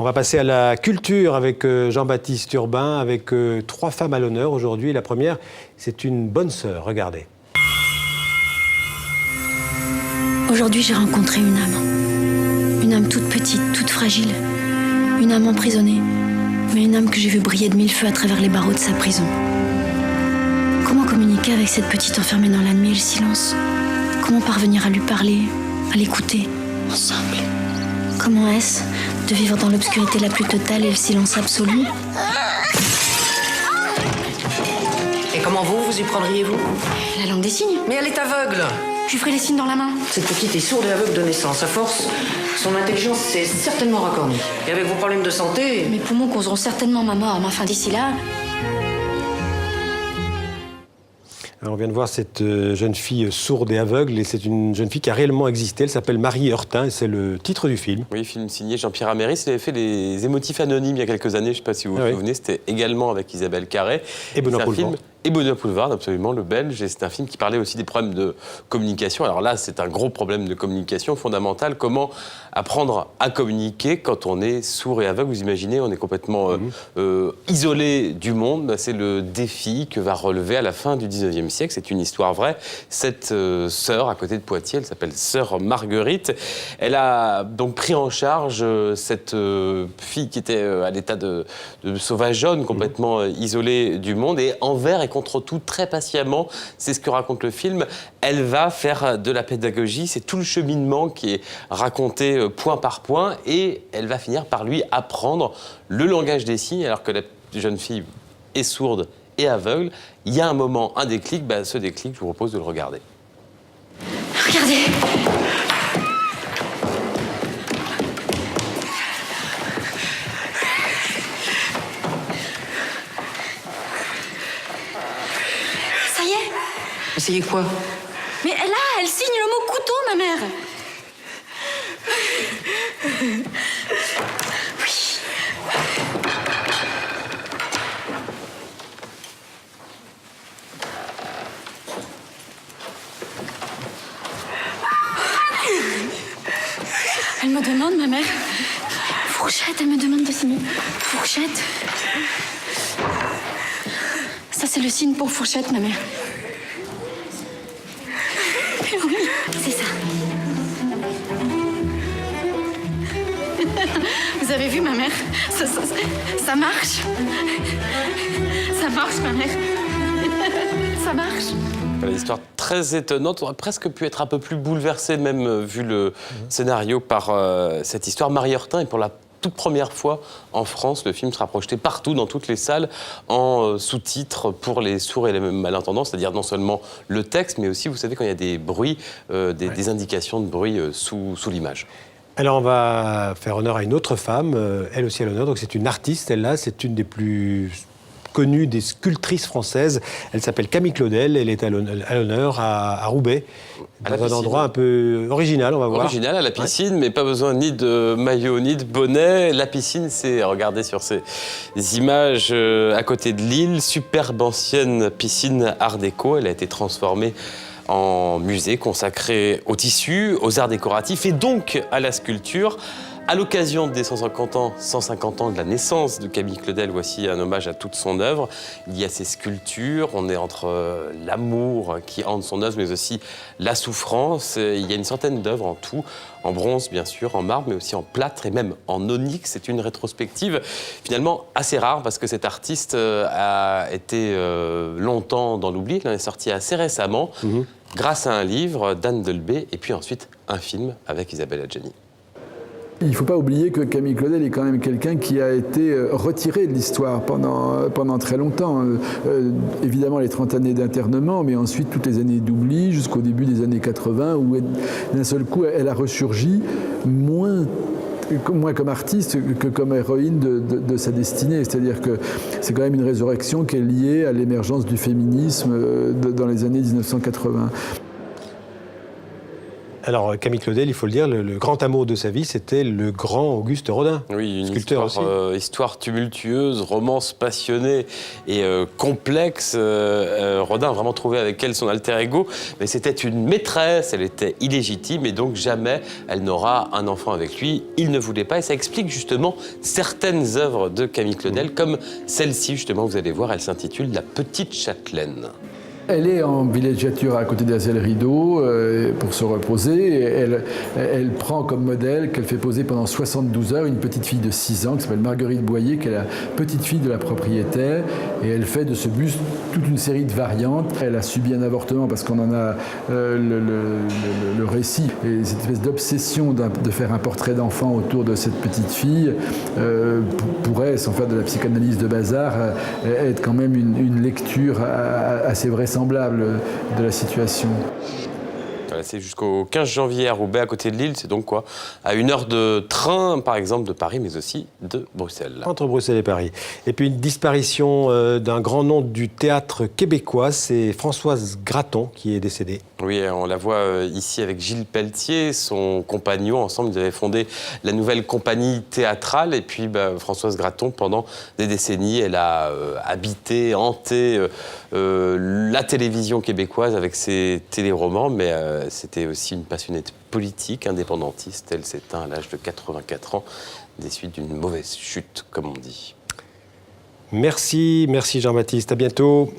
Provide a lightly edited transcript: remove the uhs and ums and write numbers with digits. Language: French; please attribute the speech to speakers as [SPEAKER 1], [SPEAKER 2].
[SPEAKER 1] On va passer à la culture avec Jean-Baptiste Urbain, avec 3 femmes à l'honneur aujourd'hui. La première, c'est une bonne sœur, regardez.
[SPEAKER 2] Aujourd'hui, j'ai rencontré une âme. Une âme toute petite, toute fragile. Une âme emprisonnée. Mais une âme que j'ai vue briller de 1000 feux à travers les barreaux de sa prison. Comment communiquer avec cette petite enfermée dans la nuit et le silence? Comment parvenir à lui parler, à l'écouter, ensemble? Comment est-ce de vivre dans l'obscurité la plus totale et le silence absolu?
[SPEAKER 3] Et comment vous y prendriez-vous?
[SPEAKER 2] La langue des signes.
[SPEAKER 3] Mais elle est aveugle.
[SPEAKER 2] Je lui ferai les signes dans la main.
[SPEAKER 3] Cette petite est sourde et aveugle de naissance. À force, son intelligence s'est certainement racornie. Et avec vos problèmes de santé...
[SPEAKER 2] Mes poumons causeront certainement ma mort, mais enfin d'ici là...
[SPEAKER 1] Alors, on vient de voir cette jeune fille sourde et aveugle, et c'est une jeune fille qui a réellement existé. Elle s'appelle Marie Heurtin, et c'est le titre du film.
[SPEAKER 4] Oui, film signé Jean-Pierre Améris. Il avait fait Les Émotifs Anonymes il y a quelques années, je ne sais pas si vous vous souvenez, c'était également avec Isabelle Carré.
[SPEAKER 1] Et Benoît Poelvoorde.
[SPEAKER 4] Et Benoît Poelvoorde, absolument, le belge. Et c'est un film qui parlait aussi des problèmes de communication. Alors là, c'est un gros problème de communication fondamental. Comment apprendre à communiquer quand on est sourd et aveugle? Vous imaginez, on est complètement isolé du monde. C'est le défi que va relever à la fin du 19e siècle. C'est une histoire vraie. Cette sœur, à côté de Poitiers, elle s'appelle sœur Marguerite. Elle a donc pris en charge cette fille qui était à l'état de sauvage jaune, complètement isolée du monde. Et envers et contre tout, très patiemment, c'est ce que raconte le film, elle va faire de la pédagogie. C'est tout le cheminement qui est raconté point par point, et elle va finir par lui apprendre le langage des signes, alors que la jeune fille est sourde et aveugle. Il y a un moment, un déclic. Ce déclic, je vous propose de le regarder.
[SPEAKER 2] Regardez! Ça y est?
[SPEAKER 3] Essayez quoi?
[SPEAKER 2] Mais là, elle signe le mot couteau, ma mère. Oui. Elle me demande, ma mère. Fourchette, elle me demande de signer. Fourchette. Ça, c'est le signe pour fourchette, ma mère. Oui, c'est ça. Vous avez vu, ma mère? Ça marche. Ça marche, ma mère. Ça marche.
[SPEAKER 4] Voilà, l'histoire très étonnante. On aurait presque pu être un peu plus bouleversé, même vu le scénario, par cette histoire. Marie Heurtin, et pour la toute première fois en France, le film sera projeté partout, dans toutes les salles, en sous-titres pour les sourds et les malentendants, c'est-à-dire non seulement le texte, mais aussi, vous savez, quand il y a des bruits, des indications de bruit sous l'image.
[SPEAKER 1] Alors, on va faire honneur à une autre femme, elle aussi à l'honneur. Donc, c'est une artiste, elle-là, c'est une des plus connues des sculptrices françaises. Elle s'appelle Camille Claudel, elle est à l'honneur à Roubaix, dans un endroit un peu original, on va voir.
[SPEAKER 4] Original, à la piscine, mais pas besoin ni de maillot, ni de bonnet. La piscine, c'est, regardez sur ces images à côté de Lille, superbe ancienne piscine art déco. Elle a été transformée en musée consacré au tissu, aux arts décoratifs et donc à la sculpture. À l'occasion des 150 ans de la naissance de Camille Claudel, voici un hommage à toute son œuvre. Il y a ses sculptures, on est entre l'amour qui hante son œuvre, mais aussi la souffrance. Il y a une centaine d'œuvres en tout, en bronze bien sûr, en marbre, mais aussi en plâtre et même en onyx. C'est une rétrospective finalement assez rare, parce que cet artiste a été longtemps dans l'oubli. Il en est sorti assez récemment, grâce à un livre d'Anne Delbé, et puis ensuite un film avec Isabelle Adjani.
[SPEAKER 5] Il ne faut pas oublier que Camille Claudel est quand même quelqu'un qui a été retiré de l'histoire pendant très longtemps. Évidemment les 30 années d'internement, mais ensuite toutes les années d'oubli jusqu'au début des années 80, où d'un seul coup elle a ressurgi moins comme artiste que comme héroïne de sa destinée. C'est-à-dire que c'est quand même une résurrection qui est liée à l'émergence du féminisme dans les années 1980.
[SPEAKER 1] Alors Camille Claudel, il faut le dire, le grand amour de sa vie, c'était le grand Auguste Rodin.
[SPEAKER 4] Oui, une
[SPEAKER 1] sculpteur
[SPEAKER 4] histoire tumultueuse, romance passionnée et complexe. Rodin a vraiment trouvé avec elle son alter ego, mais c'était une maîtresse, elle était illégitime et donc jamais elle n'aura un enfant avec lui. Il ne voulait pas et ça explique justement certaines œuvres de Camille Claudel, comme celle-ci justement, vous allez voir, elle s'intitule La Petite Châtelaine.
[SPEAKER 5] Elle est en villégiature à côté d'Azel Rideau pour se reposer. Elle prend comme modèle qu'elle fait poser pendant 72 heures une petite fille de 6 ans qui s'appelle Marguerite Boyer, qui est la petite fille de la propriétaire. Et elle fait de ce buste toute une série de variantes. Elle a subi un avortement parce qu'on en a le récit. Et cette espèce d'obsession de faire un portrait d'enfant autour de cette petite fille pourrait, sans faire de la psychanalyse de bazar, être quand même une lecture assez vraisemblable de la situation.
[SPEAKER 4] Voilà, c'est jusqu'au 15 janvier à Roubaix, à côté de Lille. C'est donc quoi? À 1 heure de train, par exemple, de Paris, mais aussi de Bruxelles.
[SPEAKER 1] Entre Bruxelles et Paris. Et puis une disparition d'un grand nom du théâtre québécois, c'est Françoise Gratton qui est décédée.
[SPEAKER 4] Oui, on la voit ici avec Gilles Pelletier, son compagnon. Ensemble, ils avaient fondé la nouvelle compagnie théâtrale. Et puis, Françoise Gratton, pendant des décennies, elle a habité, hanté la télévision québécoise avec ses téléromans. Mais c'était aussi une passionnée de politique, indépendantiste. Elle s'éteint à l'âge de 84 ans, des suites d'une mauvaise chute, comme on dit.
[SPEAKER 1] Merci Jean-Baptiste. À bientôt.